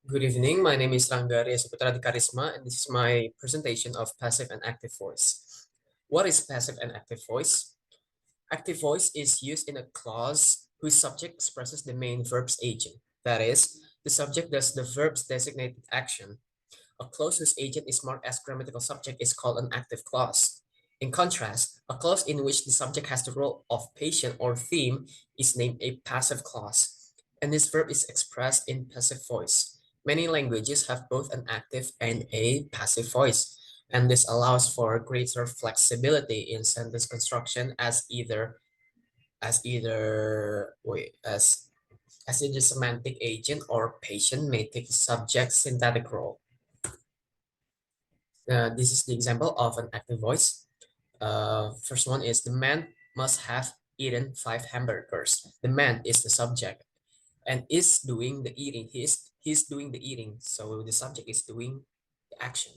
Good evening. My name is Rangga Adikharisma, and this is my presentation of passive and active voice. What is passive and active voice? Active voice is used in a clause whose subject expresses the main verb's agent. That is, the subject does the verb's designated action. A clause whose agent is marked as grammatical subject is called an active clause. In contrast, a clause in which the subject has the role of patient or theme is named a passive clause, and this verb is expressed in passive voice. Many languages have both an active and a passive voice, and this allows for greater flexibility in sentence construction as either semantic agent or patient may take subject syntactic role. This is the example of an active voice. First one is the man must have eaten 5 hamburgers. The man is the subject and is doing the eating. He's doing the eating. So the subject is doing the action.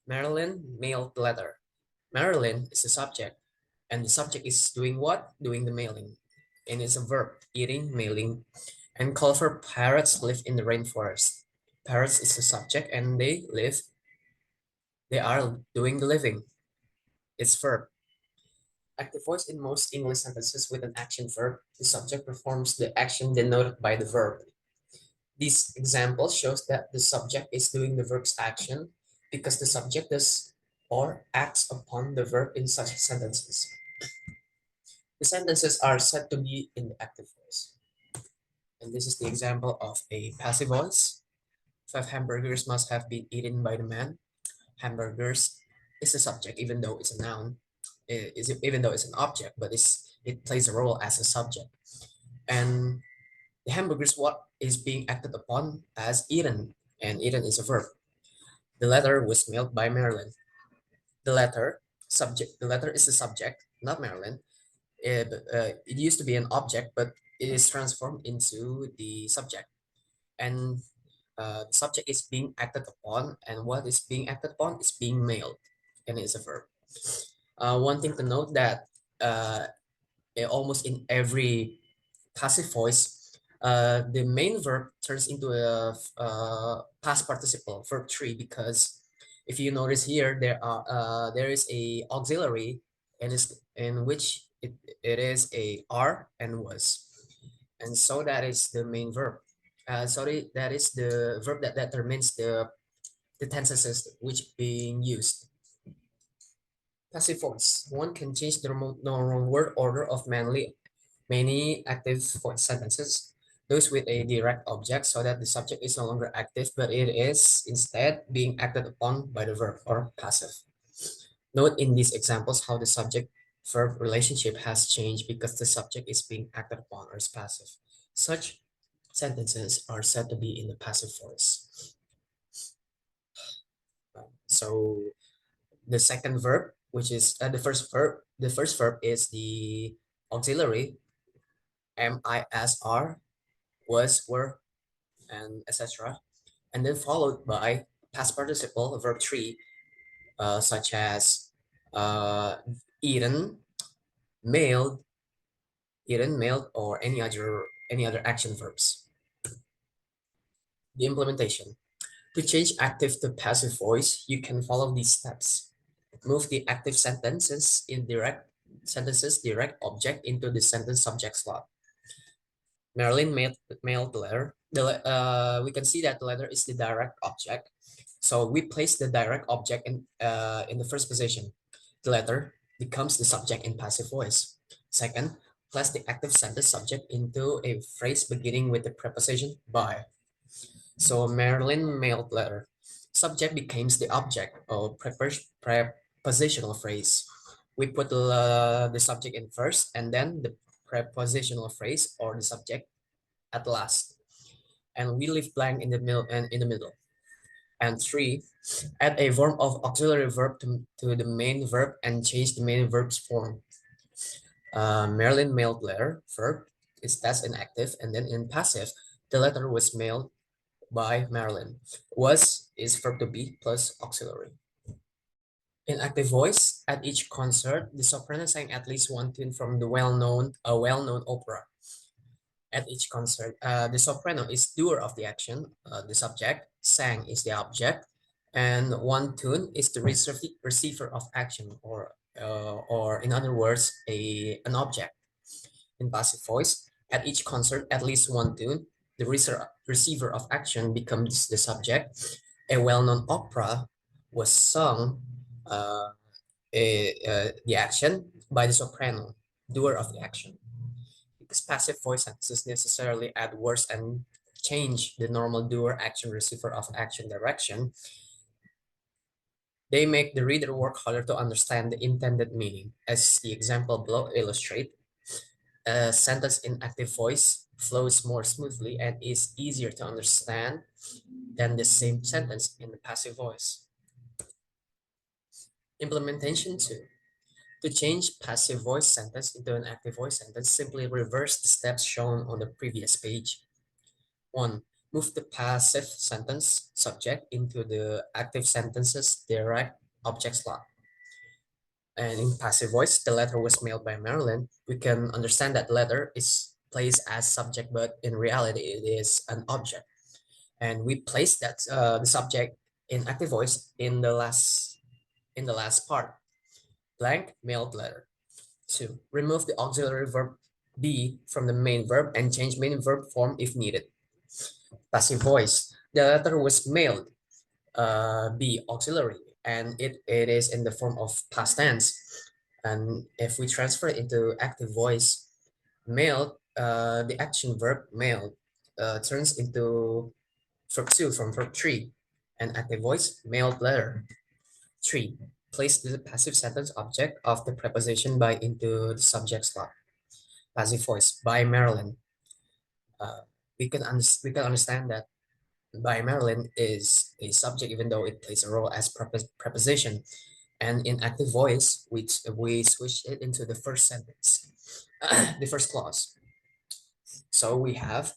Marilyn mailed the letter. Marilyn is the subject and the subject is doing what? Doing the mailing. And it's a verb, eating, mailing. And colorful parrots live in the rainforest. Parrots is the subject and they are doing the living. It's verb. Active voice in most English sentences with an action verb. The subject performs the action denoted by the verb. This example shows that the subject is doing the verb's action because the subject does or acts upon the verb in such sentences. The sentences are said to be in the active voice. And this is the example of a passive voice. 5 hamburgers must have been eaten by the man. Hamburgers is a subject, even though it's a noun. Even though it's an object, but it plays a role as a subject. And the hamburger is what is being acted upon as eaten, and eaten is a verb. The letter was mailed by Marilyn. The letter is the subject, not Marilyn. It used to be an object, but it is transformed into the subject. And the subject is being acted upon, and what is being acted upon is being mailed, and it's a verb. One thing to note that almost in every passive voice, the main verb turns into a past participle, verb 3, because if you notice here, there is a auxiliary, and is in which it is a are and was, and so that is the main verb. That is the verb that determines the tenses which being used. Passive voice. One can change the normal word order of many active voice sentences, those with a direct object, so that the subject is no longer active, but it is instead being acted upon by the verb or passive. Note in these examples how the subject-verb relationship has changed because the subject is being acted upon or is passive. Such sentences are said to be in the passive voice. So the second verb, which is the first verb is the auxiliary, MISR, was, were, and etc. And then followed by past participle, verb 3, such as uh, eaten, mailed, or any other action verbs. The implementation. To change active to passive voice, you can follow these steps. Move the active direct object into the sentence subject slot. Marilyn mailed the letter. We can see that the letter is the direct object. So we place the direct object in the first position. The letter becomes the subject in passive voice. Second, place the active sentence subject into a phrase beginning with the preposition by. So Marilyn mailed letter. Subject becomes the object or prepositional phrase. We put the subject in first and then the prepositional phrase or the subject at last. And we leave blank in the middle. And 3, add a form of auxiliary verb to the main verb and change the main verb's form. Marilyn mailed letter, verb is that's inactive, and then in passive, the letter was mailed by Marilyn. Was is verb to be plus auxiliary. In active voice, at each concert, the soprano sang at least one tune from the well-known opera. At each concert, the soprano is doer of the action, the subject, sang is the object, and one tune is the receiver of action, or in other words, an object. In passive voice, at each concert, at least one tune, the receiver of action becomes the subject. A well-known opera was sung, uh, the action, by the soprano, doer of the action. Because passive voice sentences necessarily add words and change the normal doer action receiver of action direction, they make the reader work harder to understand the intended meaning. As the example below illustrate, a sentence in active voice flows more smoothly and is easier to understand than the same sentence in the passive voice. Implementation 2. To change passive voice sentence into an active voice sentence, simply reverse the steps shown on the previous page. 1. Move the passive sentence subject into the active sentence's direct object slot. And in passive voice, the letter was mailed by Marilyn. We can understand that letter is placed as subject, but in reality, it is an object. And we place that the subject in active voice in the last part. Blank mailed letter. 2. Remove the auxiliary verb be from the main verb and change main verb form if needed. Passive voice. The letter was mailed, be auxiliary, and it is in the form of past tense. And if we transfer it into active voice, mailed, the action verb mailed turns into verb 2 from verb 3. And active voice, mailed letter. 3. Place the passive sentence object of the preposition by into the subject slot. Passive voice, by Marilyn. Uh, we can understand that by Marilyn is a subject even though it plays a role as preposition. And in active voice, we switch it into the first sentence, the first clause. So we have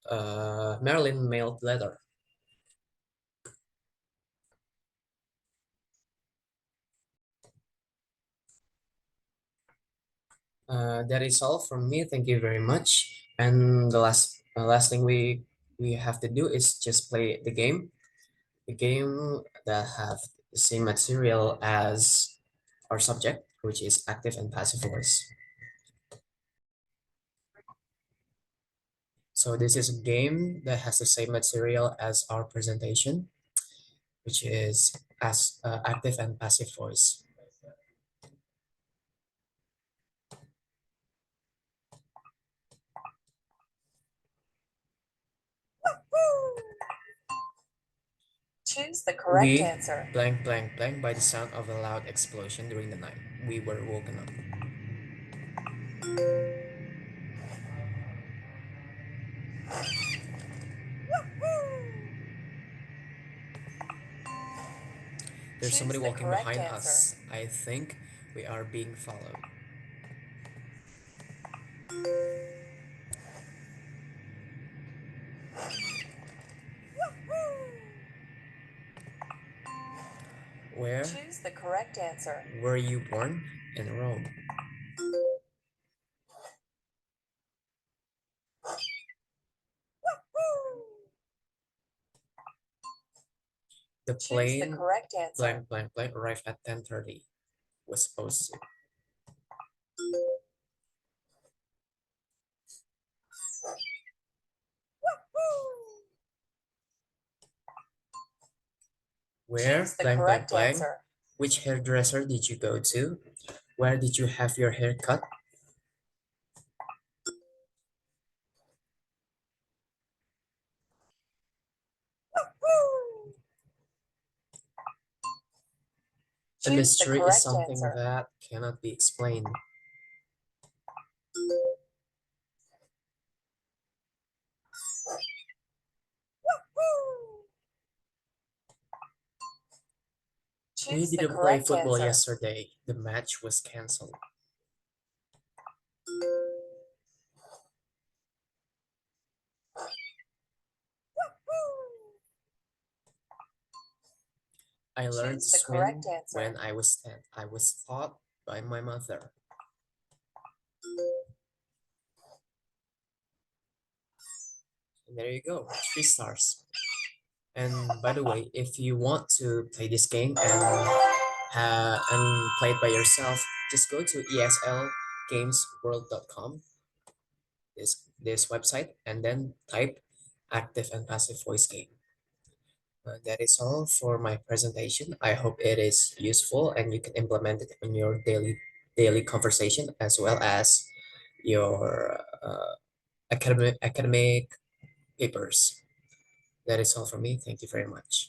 uh, Marilyn mailed letter. That is all from me. Thank you very much. And the last thing we have to do is just play the game. The game that have the same material as our subject, which is active and passive voice. So this is a game that has the same material as our presentation, which is as active and passive voice. Choose the correct We answer. blank blank blank by the sound of a loud explosion during the night. We were woken up. There's Choose somebody the walking correct behind answer. us. I think we are being followed. Where Choose the correct answer. were you born? In Rome. The Choose the plane correct answer. blank blank blank arrived at 10:30. Was supposed to. Where Choose the blank blank correct blank. answer. Which hairdresser did you go to? Where did you have your hair cut? A Choose the mystery is correct something answer. that cannot be explained. We Choose the didn't play correct football answer. yesterday. The match was cancelled. I learned to Choose the swim correct answer. when I was 10. I was taught by my mother. And there you go, 3 stars. And by the way, if you want to play this game and play it by yourself, just go to eslgamesworld.com, this website, and then type active and passive voice game. That is all for my presentation. I hope it is useful and you can implement it in your daily conversation as well as your academic papers. That is all from me. Thank you very much.